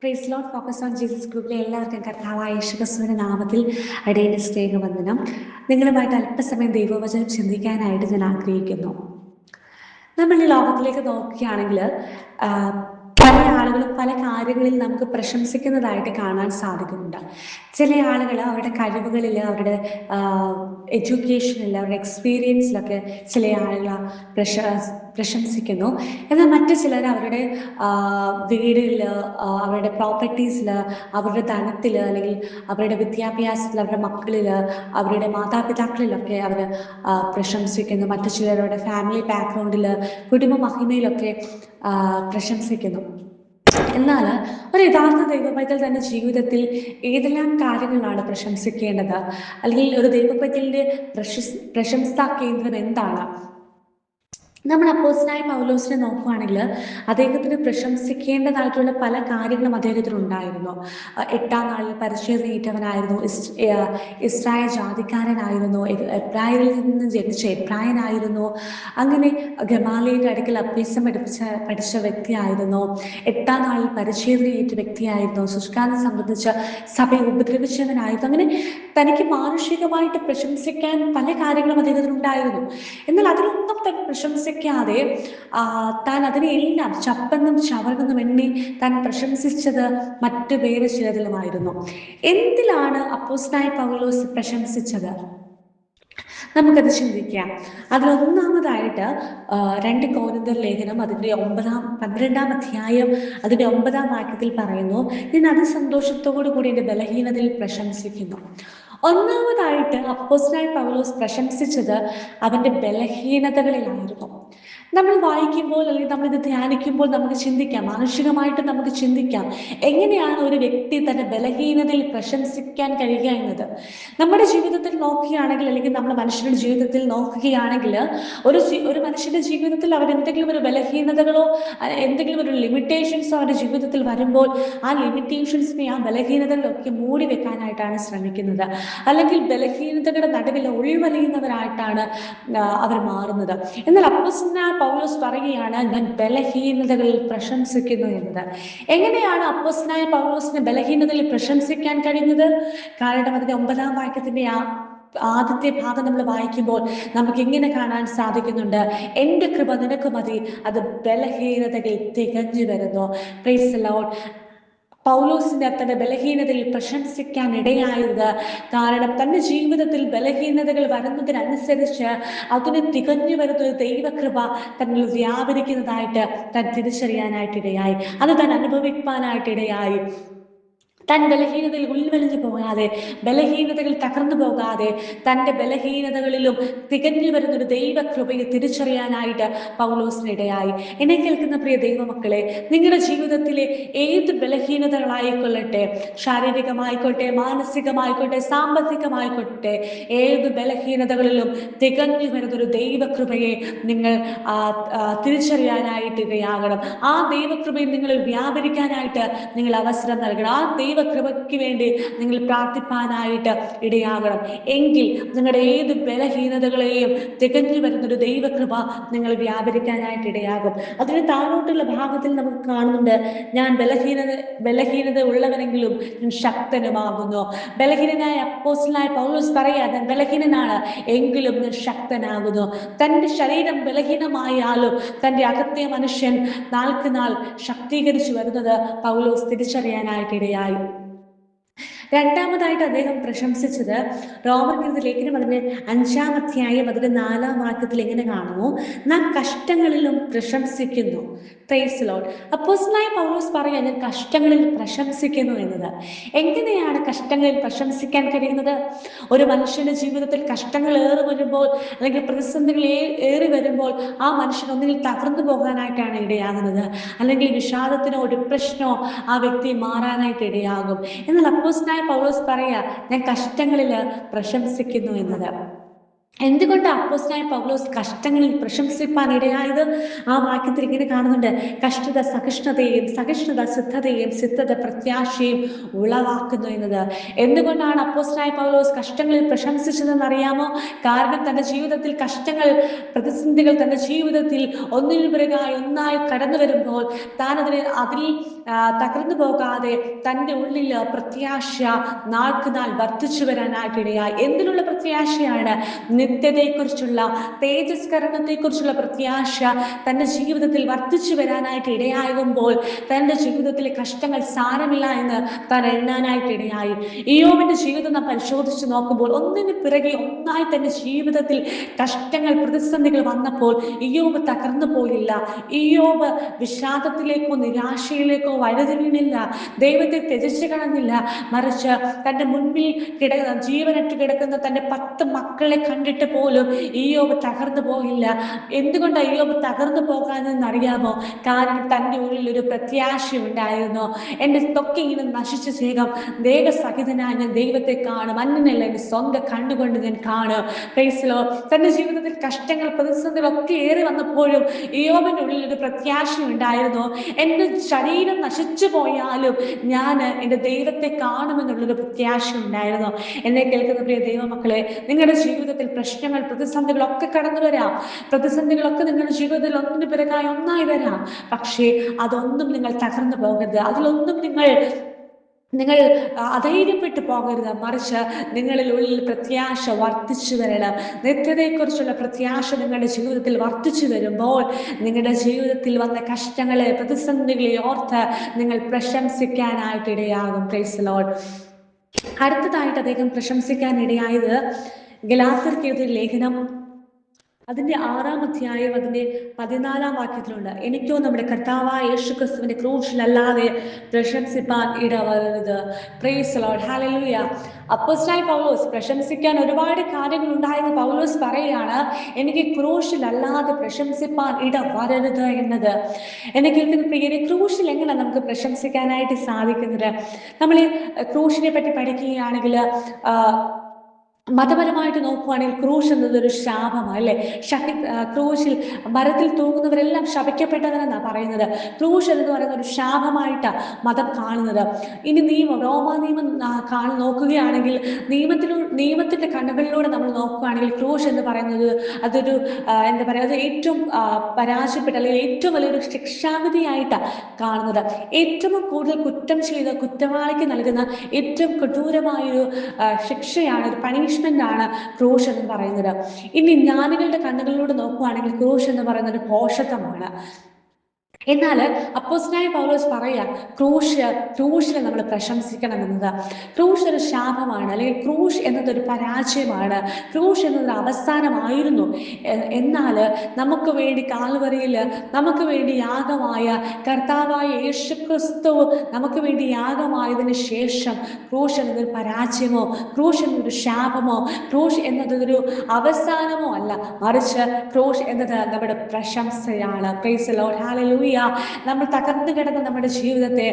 Price lord focus on Jesus ഗ്രൂപ്പിലെ എല്ലാവർക്കും കർത്താവായ യേശുക്രിസ്തുവിന്റെ നാമത്തിൽ അടിയന്റെ സ്നേഹവന്ദനം. നിങ്ങളുമായിട്ട് അല്പസമയം ദൈവവചനം ചിന്തിക്കാനായിട്ട് ഞാൻ ആഗ്രഹിക്കുന്നു. നമ്മൾ ഈ ലോകത്തിലേക്ക് നോക്കുകയാണെങ്കിൽ പല ആളുകളും പല കാര്യങ്ങളിൽ നമുക്ക് പ്രശംസിക്കുന്നതായിട്ട് കാണാൻ സാധിക്കുന്നുണ്ട്. ചില ആളുകൾ അവരുടെ കഴിവുകളിൽ, അവരുടെ എഡ്യൂക്കേഷനിൽ, അവരുടെ എക്സ്പീരിയൻസിലൊക്കെ ചില ആളുകൾ പ്രശംസിക്കുന്നു. എന്നാൽ മറ്റു ചിലർ അവരുടെ വീടിൽ, അവരുടെ പ്രോപ്പർട്ടീസിൽ, അവരുടെ ധനത്തിൽ, അല്ലെങ്കിൽ അവരുടെ വിദ്യാഭ്യാസത്തിൽ, അവരുടെ മക്കളിൽ, അവരുടെ മാതാപിതാക്കളിലൊക്കെ അവർ പ്രശംസിക്കുന്നു. മറ്റു ചിലരുടെ ഫാമിലി ബാക്ക്ഗ്രൗണ്ടിൽ, കുടുംബ മഹിമയിലൊക്കെ പ്രശംസിക്കുന്നു. എന്നാൽ ഒരു യഥാർത്ഥ ദൈവപൈതൽ തന്റെ ജീവിതത്തിൽ ഏതെല്ലാം കാര്യങ്ങളാണ് പ്രശംസിക്കേണ്ടത്? അല്ലെങ്കിൽ ഒരു ദൈവപൈതലിന്റെ പ്രശംസാ കേന്ദ്രം എന്താണ്? നമ്മൾ അപ്പോസ്തലനായ പൗലോസിനെ നോക്കുകയാണെങ്കിൽ അദ്ദേഹത്തിന് പ്രശംസിക്കേണ്ടതായിട്ടുള്ള പല കാര്യങ്ങളും അദ്ദേഹത്തിന് ഉണ്ടായിരുന്നു. 8-ാം നാളിൽ പരിച്ഛേദനയേറ്റവനായിരുന്നു, ഇസ്രായേൽ ജാതിക്കാരനായിരുന്നു, എബ്രായരിൽ നിന്ന് ജനിച്ച എബ്രായനായിരുന്നു. അങ്ങനെ ഗമാലിയയുടെ അടുക്കൽ അഭ്യാസം പഠിച്ച വ്യക്തിയായിരുന്നു. 8-ാം നാളിൽ പരിച്ഛേദനയേറ്റ വ്യക്തിയായിരുന്നു. ശുശ്കാലം സംബന്ധിച്ച സഭയെ ഉപദ്രവിച്ചവനായിരുന്നു. അങ്ങനെ തനിക്ക് മാനുഷികമായിട്ട് പ്രശംസിക്കാൻ പല കാര്യങ്ങളും അദ്ദേഹത്തിന് ഉണ്ടായിരുന്നു. എന്നാൽ അതിലൊന്നും താൻ പ്രശംസിക്കാതെ താൻ അതിനെയെല്ലാം ചപ്പെന്നും ചവർന്നെന്നും എണ്ണി താൻ പ്രശംസിച്ചത് മറ്റു വേറെ ചിലതിലുമായിരുന്നു. എന്തിലാണ് അപ്പോസ്തലനായ പൗലോസ് പ്രശംസിച്ചത്? നമുക്കത് ചിന്തിക്കാം. അതിലൊന്നാമതായിട്ട് 2 കൊരിന്ത്യർ ലേഖനം അതിൻ്റെ 12-ാം അധ്യായം അതിൻ്റെ 9-ാം വാക്യത്തിൽ പറയുന്നു, ഞാൻ അതിസന്തോഷത്തോടു കൂടി എൻ്റെ ബലഹീനതയിൽ പ്രശംസിക്കുന്നു. ഒന്നാമതായിട്ട് അപ്പോസ്തലനായ പൗലോസ് പ്രശംസിച്ചത് അവൻ്റെ ബലഹീനതകളിലായിരുന്നു. നമ്മൾ വായിക്കുമ്പോൾ, അല്ലെങ്കിൽ നമ്മളിത് ധ്യാനിക്കുമ്പോൾ നമുക്ക് ചിന്തിക്കാം, മാനുഷികമായിട്ട് നമുക്ക് ചിന്തിക്കാം, എങ്ങനെയാണ് ഒരു വ്യക്തി തന്റെ ബലഹീനതയിൽ പ്രശംസിക്കാൻ കഴിയുക എന്നത്. നമ്മുടെ ജീവിതത്തിൽ നോക്കുകയാണെങ്കിൽ, അല്ലെങ്കിൽ നമ്മുടെ മനുഷ്യരുടെ ജീവിതത്തിൽ നോക്കുകയാണെങ്കിൽ, ഒരു മനുഷ്യന്റെ ജീവിതത്തിൽ അവർ എന്തെങ്കിലും ഒരു ബലഹീനതകളോ എന്തെങ്കിലും ഒരു ലിമിറ്റേഷൻസോ അവരുടെ ജീവിതത്തിൽ വരുമ്പോൾ ആ ലിമിറ്റേഷൻസിനെ, ആ ബലഹീനതകളൊക്കെ മൂടി വെക്കാനായിട്ടാണ് ശ്രമിക്കുന്നത്. അല്ലെങ്കിൽ ബലഹീനതകളുടെ നടുവിൽ ഉൾവലിയുന്നവരായിട്ടാണ് അവർ മാറുന്നത്. എന്നാൽ അപ്പോസ്തലനായ പൗലോസ് പറയുകയാണ്, ഞാൻ ബലഹീനതകളിൽ പ്രശംസിക്കുന്നു എന്നത്. എങ്ങനെയാണ് അപ്പോസ്തലനായ പൗലോസിന് ബലഹീനതയിൽ പ്രശംസിക്കാൻ കഴിയുന്നത്? കാരണം അതിന്റെ 9-ാം വാക്യത്തിന്റെ ആദ്യത്തെ ഭാഗം നമ്മൾ വായിക്കുമ്പോൾ നമുക്ക് ഇങ്ങനെ കാണാൻ സാധിക്കുന്നുണ്ട്, എൻ്റെ കൃപ നിനക്ക് മതി, അത് ബലഹീനതകളിൽ തികഞ്ഞു വരുന്നു. Price the Lord. പൗലോസിന്റെ തന്റെ ബലഹീനതയിൽ പ്രശംസിക്കാൻ ഇടയായത് കാരണം തന്റെ ജീവിതത്തിൽ ബലഹീനതകൾ വരുന്നതിനനുസരിച്ച് അതിന് തികഞ്ഞു വരുന്ന ഒരു ദൈവകൃപ തന്നിൽ വ്യാപരിക്കുന്നതായിട്ട് താൻ തിരിച്ചറിയാനായിട്ടിടയായി, അത് താൻ അനുഭവിക്കാനായിട്ടിടയായി. താൻ ബലഹീനതയിൽ ഉൾവലിഞ്ഞു പോകാതെ, ബലഹീനതകൾ തകർന്നു പോകാതെ, തൻ്റെ ബലഹീനതകളിലും തികഞ്ഞു വരുന്നൊരു ദൈവകൃപയെ തിരിച്ചറിയാനായിട്ട് പൗലോസിനിടയായി. എന്നെ കേൾക്കുന്ന പ്രിയ ദൈവമക്കളെ, നിങ്ങളുടെ ജീവിതത്തിലെ ഏത് ബലഹീനതകളായിക്കൊള്ളട്ടെ, ശാരീരികമായിക്കോട്ടെ, മാനസികമായിക്കോട്ടെ, സാമ്പത്തികമായിക്കോട്ടെ, ഏത് ബലഹീനതകളിലും തികഞ്ഞു വരുന്നൊരു ദൈവകൃപയെ നിങ്ങൾ തിരിച്ചറിയാനായിട്ടിടയാകണം. ആ ദൈവകൃപയെ നിങ്ങളിൽ വ്യാപരിക്കാനായിട്ട് നിങ്ങൾ അവസരം നൽകണം. ആ ദൈവകൃപയ്ക്ക് വേണ്ടി നിങ്ങൾ പ്രാർത്ഥിപ്പാനായിട്ട് ഇടയാകണം. എങ്കിൽ നിങ്ങളുടെ ഏത് ബലഹീനതകളെയും തികഞ്ഞു വരുന്നൊരു ദൈവകൃപ നിങ്ങൾ വ്യാപരിക്കാനായിട്ട് ഇടയാകും. അതിന് താഴോട്ടുള്ള ഭാഗത്തിൽ നമുക്ക് കാണുന്നുണ്ട്, ഞാൻ ബലഹീനത ഉള്ളവനെങ്കിലും ഞാൻ ശക്തനുമാകുന്നു. ബലഹീനനായ അപ്പോസ്തലനായ പൗലോസ് പറയാ, ഞാൻ ബലഹീനനാണ് എങ്കിലും ഞാൻ ശക്തനാകുന്നു. തൻ്റെ ശരീരം ബലഹീനമായാലും തൻ്റെ അകത്തെ മനുഷ്യൻ നാൾക്ക് നാൾ ശക്തീകരിച്ചു വരുന്നത് പൗലോസ് തിരിച്ചറിയാനായിട്ടിടയായി. രണ്ടാമതായിട്ട് അദ്ദേഹം പ്രശംസിച്ചത് റോമർക്കെഴുതിയ ലേഖനം അതിന്റെ 5-ാം അധ്യായം അതിന്റെ 4-ാം വാക്യത്തിൽ എങ്ങനെ കാണുന്നു, നാം കഷ്ടങ്ങളിലും പ്രശംസിക്കുന്നു. Praise the Lord. അപ്പോസ്തലനായ പൗലോസ് പറയാൻ, ഞാൻ കഷ്ടങ്ങളിൽ പ്രശംസിക്കുന്നു എന്നത്. എങ്ങനെയാണ് കഷ്ടങ്ങളിൽ പ്രശംസിക്കാൻ കഴിയുന്നത്? ഒരു മനുഷ്യന്റെ ജീവിതത്തിൽ കഷ്ടങ്ങൾ ഏറി വരുമ്പോൾ, അല്ലെങ്കിൽ പ്രതിസന്ധികൾ ഏറി വരുമ്പോൾ ആ മനുഷ്യൻ ഒന്നുകിൽ തകർന്നു പോകാനായിട്ടാണ് ഇടയാകുന്നത്, അല്ലെങ്കിൽ വിഷാദത്തിനോ ഡിപ്രഷനോ ആ വ്യക്തി മാറാനായിട്ട് ഇടയാകും. എന്നാൽ അപ്പോസ്തലനായ പൗലോസ് പറയാ, ഞാൻ കഷ്ടങ്ങളിൽ പ്രശംസിക്കുന്നു എന്നത്. എന്തുകൊണ്ട് അപ്പോസ്തലനായ പൗലോസ് കഷ്ടങ്ങളിൽ പ്രശംസിപ്പാൻ ഇടയായത്? ആ വാക്യത്തിൽ ഇങ്ങനെ കാണുന്നുണ്ട്, കഷ്ടത സഹിഷ്ണുതയും, സഹിഷ്ണുത സിദ്ധതയും, സിദ്ധത പ്രത്യാശയും ഉളവാക്കുന്നു എന്നത്. എന്തുകൊണ്ടാണ് അപ്പോസ്തലനായ പൗലോസ് കഷ്ടങ്ങളിൽ പ്രശംസിച്ചതെന്ന് അറിയാമോ? കാരണം തന്റെ ജീവിതത്തിൽ കഷ്ടങ്ങൾ, പ്രതിസന്ധികൾ തന്റെ ജീവിതത്തിൽ ഒന്നിനു പിറകായി ഒന്നായി കടന്നു വരുമ്പോൾ താൻ അതിൽ തകർന്നു പോകാതെ തൻ്റെ ഉള്ളിൽ പ്രത്യാശ നാൾക്ക് നാൾ വർദ്ധിച്ചു വരാനായിട്ടിടയായി. എന്തിനുള്ള പ്രത്യാശയാണ്? നിത്യതയെക്കുറിച്ചുള്ള, തേജസ്കരണത്തെക്കുറിച്ചുള്ള പ്രത്യാശ തൻ്റെ ജീവിതത്തിൽ വർദ്ധിച്ചു വരാനായിട്ട് ഇടയാകുമ്പോൾ തൻ്റെ ജീവിതത്തിലെ കഷ്ടങ്ങൾ സാരമില്ല എന്ന് താൻ എണ്ണാനായിട്ട് ഇടയായി. ഇയ്യോബിന്റെ ജീവിതം നാം പരിശോധിച്ച് നോക്കുമ്പോൾ ഒന്നിന് പിറകെ ഒന്നായി തന്റെ ജീവിതത്തിൽ കഷ്ടങ്ങൾ, പ്രതിസന്ധികൾ വന്നപ്പോൾ ഇയ്യോബ് തകർന്നു പോയില്ല. ഇയ്യോബ് വിഷാദത്തിലേക്കോ നിരാശയിലേക്കോ വഴുതി വീണില്ല, ദൈവത്തെ ത്യജിച്ചു കളഞ്ഞില്ല. മറിച്ച് തന്റെ മുൻപിൽ ജീവനറ്റ് കിടക്കുന്ന തന്റെ 10 മക്കളെ കണ്ടിട്ട് പോലും ഇയ്യോബ് തകർന്നു പോയില്ല. എന്തുകൊണ്ടാണ് ഇയ്യോബ് തകർന്നു പോകാനെന്ന് അറിയാമോ? കാരണം തൻ്റെ ഉള്ളിൽ ഒരു പ്രത്യാശ ഉണ്ടായിരുന്നു. എൻ്റെ തൊക്കെ ഇങ്ങനെ നശിച്ച ശേഖം ദേഹസഹിതനായി ഞാൻ ദൈവത്തെ കാണും, അന്യനല്ല എൻ്റെ സ്വന്തം കണ്ണുകൊണ്ട് ഞാൻ കാണും. Price the Lord. തന്റെ ജീവിതത്തിൽ കഷ്ടങ്ങൾ, പ്രതിസന്ധികളൊക്കെ ഏറി വന്നപ്പോഴും ഇയ്യോബിന്റെ ഉള്ളിൽ ഒരു പ്രത്യാശ ഉണ്ടായിരുന്നു. എൻ്റെ ശരീരം നശിച്ചു പോയാലും ഞാൻ എൻ്റെ ദൈവത്തെ കാണുമെന്നുള്ളൊരു പ്രത്യാശ ഉണ്ടായിരുന്നു. എന്നെ കേൾക്കുന്ന പ്രിയ ദൈവമക്കളെ, നിങ്ങളുടെ ജീവിതത്തിൽ പ്രശ്നങ്ങൾ, പ്രതിസന്ധികളൊക്കെ കടന്നു വരാം. പ്രതിസന്ധികളൊക്കെ നിങ്ങളുടെ ജീവിതത്തിൽ ഒന്നിനു പിറകായി ഒന്നായി വരാം. പക്ഷേ അതൊന്നും നിങ്ങൾ തകർന്നു പോകരുത്, അതിലൊന്നും നിങ്ങൾ അധൈര്യപ്പെട്ടു പോകരുത്. മറിച്ച് നിങ്ങളിൽ ഉള്ളിൽ പ്രത്യാശ വർദ്ധിച്ചു വരണം. നിത്യതയെക്കുറിച്ചുള്ള പ്രത്യാശ നിങ്ങളുടെ ജീവിതത്തിൽ വർദ്ധിച്ചു വരുമ്പോൾ നിങ്ങളുടെ ജീവിതത്തിൽ വന്ന കഷ്ടങ്ങളെ, പ്രതിസന്ധികളെ ഓർത്ത് നിങ്ങൾ പ്രശംസിക്കാനായിട്ട് ഇടയാകും. Praise the Lord. അടുത്തതായിട്ട് അദ്ദേഹം പ്രശംസിക്കാൻ ഇടയായത് ഗലാത്യർക്ക് എഴുതിയ ലേഖനം അതിന്റെ 6-ാം അധ്യായം അതിന്റെ 14-ാം വാക്യത്തിലുണ്ട്, എനിക്കോ നമ്മുടെ കർത്താവായ യേശുക്രിസ്തുവിന്റെ ക്രൂശിലല്ലാതെ പ്രശംസിപ്പാൻ ഇടവരരുത്. Praise the Lord. ഹല്ലേലൂയ. അപ്പോസ്തലനായ പൗലോസ് പ്രശംസിക്കാൻ ഒരുപാട് കാര്യങ്ങൾ ഉണ്ടായെന്ന് പൗലോസ് പറയുകയാണ്, എനിക്ക് ക്രൂശിലല്ലാതെ പ്രശംസിപ്പാൻ ഇടവരരുത് എന്നത്. എന്നെ കേൾക്കുന്ന പ്രിയരെ, ക്രൂശിൽ എങ്ങനെ നമുക്ക് പ്രശംസിക്കാനായിട്ട് സാധിക്കുന്നത്? നമ്മൾ ക്രൂശിനെ പറ്റി പഠിക്കുകയാണെങ്കിൽ മതപരമായിട്ട് നോക്കുവാണെങ്കിൽ ക്രൂശ് എന്നതൊരു ശാപമാണ്, അല്ലേ? ക്രൂശിൽ മരത്തിൽ തൂങ്ങുന്നവരെല്ലാം ശപിക്കപ്പെട്ടവരെന്നാണ് പറയുന്നത്. ക്രൂശ് എന്ന് പറയുന്ന ഒരു ശാപമായിട്ടാണ് മതം കാണുന്നത്. ഇനി റോമാ നിയമം നോക്കുകയാണെങ്കിൽ നിയമത്തിന്റെ കണ്ണുകളിലൂടെ നമ്മൾ നോക്കുകയാണെങ്കിൽ ക്രൂശ് എന്ന് പറയുന്നത് അതൊരു എന്താ പറയുക, അത് ഏറ്റവും പരാജയപ്പെട്ട അല്ലെങ്കിൽ ഏറ്റവും വലിയൊരു ശിക്ഷാവിധിയായിട്ടാണ് കാണുന്നത്. ഏറ്റവും കൂടുതൽ കുറ്റം ചെയ്ത കുറ്റവാളിക്ക് നൽകുന്ന ഏറ്റവും കൊടൂരമായൊരു ശിക്ഷയാണ്, ഒരു പണിഷ്മെന്റ് ആണ് ക്രൂശ് എന്ന് പറയുന്നത്. ഇനി ജ്ഞാനികളുടെ കണ്ണുകളിലൂടെ നോക്കുകയാണെങ്കിൽ ക്രൂശ് എന്ന് പറയുന്നത് ഒരു ഭോഷത്വമാണ്. എന്നാൽ അപ്പോസ്തലനായ പൗലോസ് പറയാ ക്രൂശിൽ നമ്മൾ പ്രശംസിക്കണം എന്നത്. ക്രൂശ് ഒരു ശാപമാണ്, അല്ലെങ്കിൽ ക്രൂശ് എന്നതൊരു പരാജയമാണ്, ക്രൂശ് എന്നതൊരു അവസാനമായിരുന്നു. എന്നാൽ നമുക്ക് വേണ്ടി കാൽവരിയിൽ നമുക്ക് വേണ്ടി യാഗമായ കർത്താവായ യേശുക്രിസ്തു നമുക്ക് വേണ്ടി യാഗമായതിനു ശേഷം ക്രൂശ് എന്നതൊരു പരാജയമോ, ക്രൂശ് എന്നതൊരു ശാപമോ, ക്രൂശ് എന്നതൊരു അവസാനമോ അല്ല, മറിച്ച് ക്രൂശ് എന്നത് നമ്മുടെ പ്രശംസയാണ്. Praise the Lord. ഹല്ലേലൂയ. നമ്മൾ തകർന്നു കിടന്ന നമ്മുടെ ജീവിതത്തെ,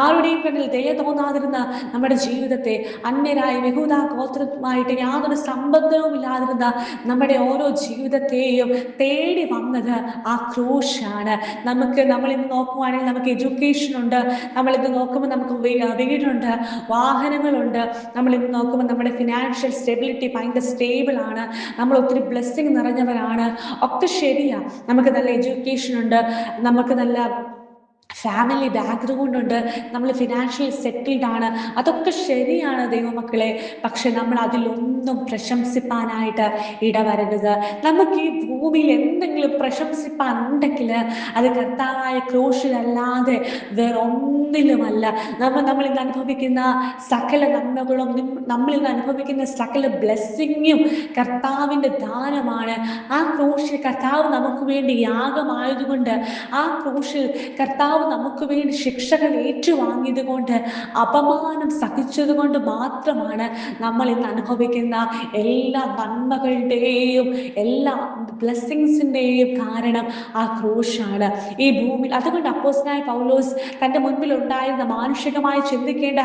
ആരുടെയും കണ്ണിൽ ദയ തോന്നാതിരുന്ന നമ്മുടെ ജീവിതത്തെ, അന്യരായ യഹൂദ ഗോത്രമായിട്ട് യാതൊരു സംബന്ധവും ഇല്ലാതിരുന്ന നമ്മുടെ ഓരോ ജീവിതത്തെയും തേടി വന്നത് ആ ക്രൂശാണ്. നമ്മളിന്ന് നോക്കുവാണെങ്കിൽ നമുക്ക് എഡ്യൂക്കേഷൻ ഉണ്ട്, നമ്മളിന്ന് നോക്കുമ്പോൾ നമുക്ക് വീടുണ്ട്, വാഹനങ്ങളുണ്ട്, നമ്മളിന്ന് നോക്കുമ്പോൾ നമ്മുടെ ഫിനാൻഷ്യൽ സ്റ്റെബിലിറ്റി ഭയങ്കര സ്റ്റേബിൾ ആണ്, നമ്മൾ ഒത്തിരി ബ്ലെസ്സിങ് നിറഞ്ഞവരാണ്, ഒക്കെ ശരിയാ. നമുക്ക് നല്ല എഡ്യൂക്കേഷൻ ഉണ്ട്, നമുക്ക് നല്ല ഫാമിലി ബാക്ക്ഗ്രൗണ്ട് ഉണ്ട്, നമ്മൾ ഫിനാൻഷ്യലി സെറ്റിൽഡ് ആണ്, അതൊക്കെ ശരിയാണ് ദൈവമക്കളെ. പക്ഷെ നമ്മൾ അതിലൊന്നും പ്രശംസിപ്പാനായിട്ട് ഇടവരരുത്. നമുക്ക് ഈ ഭൂമിയിൽ എന്തെങ്കിലും പ്രശംസിപ്പാൻ ഉണ്ടെങ്കിൽ അത് കർത്താവായ ക്രൂശിലല്ലാതെ വേറൊന്നിലുമല്ല. നമ്മൾ ഇന്ന് അനുഭവിക്കുന്ന സകല നന്മകളും, നമ്മൾ ഇന്ന് അനുഭവിക്കുന്ന സകല ബ്ലെസ്സിങ്ങും കർത്താവിൻ്റെ ദാനമാണ്. ആ ക്രൂശിൽ കർത്താവ് നമുക്ക് വേണ്ടി യാഗമായതുകൊണ്ട്, ആ ക്രൂശിൽ കർത്താവ് കർത്താവ് നമുക്ക് വേണ്ടി ശിക്ഷകൾ ഏറ്റുവാങ്ങിയത് കൊണ്ട്, അപമാനം സഹിച്ചത് കൊണ്ട് മാത്രമാണ് നമ്മൾ ഇന്ന് അനുഭവിക്കുന്ന എല്ലാ നന്മകളുടെയും എല്ലാ ബ്ലെസ്സിങ്സിന്റെയും കാരണം ആ ക്രൂശാണ് ഈ ഭൂമിയിൽ. അതുകൊണ്ട് അപ്പോസ്തലനായ പൗലോസ് തൻ്റെ മുൻപിൽ ഉണ്ടായിരുന്ന മാനുഷികമായി ചിന്തിക്കേണ്ട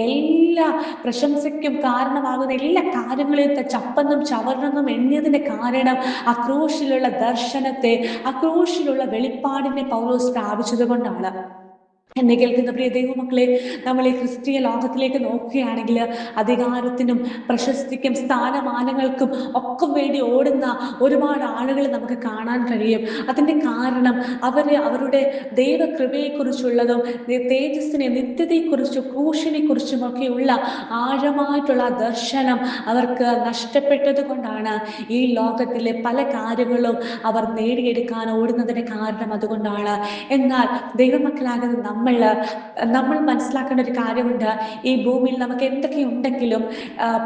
എല്ലാ പ്രശംസയ്ക്കും കാരണമാകുന്ന എല്ലാ കാര്യങ്ങളെയും ചപ്പെന്നും ചവറെന്നും എണ്ണിയതിന്റെ കാരണം ആ ക്രൂശിലുള്ള ദർശനത്തെ, ആ ക്രൂശിലുള്ള വെളിപ്പാടിനെ പൗലോസ് പ്രാപിച്ചത് കൊണ്ടാണ്. എന്നെ കേൾക്കുന്ന പ്രിയ ദൈവമക്കളെ, നമ്മൾ ഈ ക്രിസ്തീയ ലോകത്തിലേക്ക് നോക്കുകയാണെങ്കിൽ അധികാരത്തിനും പ്രശസ്തിക്കും സ്ഥാനമാനങ്ങൾക്കും ഒക്കെ വേണ്ടി ഓടുന്ന ഒരുപാട് ആളുകൾ നമുക്ക് കാണാൻ കഴിയും. അതിൻ്റെ കാരണം അവരുടെ ദൈവകൃപയെക്കുറിച്ചുള്ളതും തേജസ്സിനെ, നിത്യതയെക്കുറിച്ചും ക്രൂശിനെ കുറിച്ചുമൊക്കെയുള്ള ആഴമായിട്ടുള്ള ദർശനം അവർക്ക് നഷ്ടപ്പെട്ടത് കൊണ്ടാണ് ഈ ലോകത്തിലെ പല കാര്യങ്ങളും അവർ നേടിയെടുക്കാൻ ഓടുന്നതിന് കാരണം അതുകൊണ്ടാണ്. എന്നാൽ ദൈവമക്കളാകുന്ന നമ്മൾ മനസ്സിലാക്കേണ്ട ഒരു കാര്യമുണ്ട്. ഈ ഭൂമിയിൽ നമുക്ക് എന്തൊക്കെ ഉണ്ടെങ്കിലും,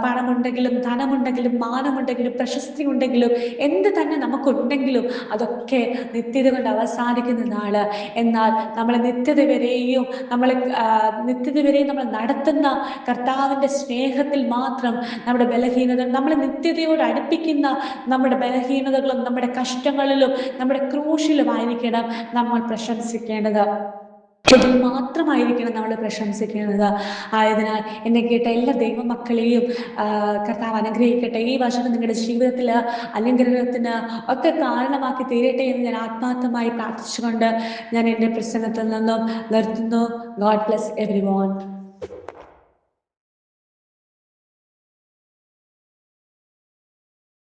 പണമുണ്ടെങ്കിലും ധനമുണ്ടെങ്കിലും മാനമുണ്ടെങ്കിലും പ്രശസ്തി ഉണ്ടെങ്കിലും എന്ത് തന്നെ നമുക്കുണ്ടെങ്കിലും അതൊക്കെ നിത്യത കൊണ്ട് അവസാനിക്കുന്നതാണ്. എന്നാൽ നമ്മളെ നിത്യത വരെയും നമ്മൾ നടത്തുന്ന കർത്താവിൻ്റെ സ്നേഹത്തിൽ മാത്രം നമ്മുടെ ബലഹീനത, നമ്മളെ നിത്യതയോട് അടുപ്പിക്കുന്ന നമ്മുടെ ബലഹീനതകളും നമ്മുടെ കഷ്ടങ്ങളിലും നമ്മുടെ ക്രൂശിലുമായിരിക്കണം നമ്മൾ പ്രശംസിക്കേണ്ടത്. ഇതിൽ മാത്രമായിരിക്കണം നമ്മൾ പ്രശംസിക്കുന്നത്. ആയതിനാൽ എന്നെ കേട്ട എല്ലാ ദൈവമക്കളെയും കർത്താവ് അനുഗ്രഹിക്കട്ടെ. ഈ വചനം നിങ്ങളുടെ ജീവിതത്തിൽ അനുഗ്രഹത്തിന് ഒക്കെ കാരണമാക്കി തീരട്ടെ എന്ന് ഞാൻ ആത്മാർത്ഥമായി പ്രാർത്ഥിച്ചുകൊണ്ട് ഞാൻ എൻ്റെ പ്രസംഗത്തിൽ നിന്നും നിർത്തുന്നു. God bless everyone.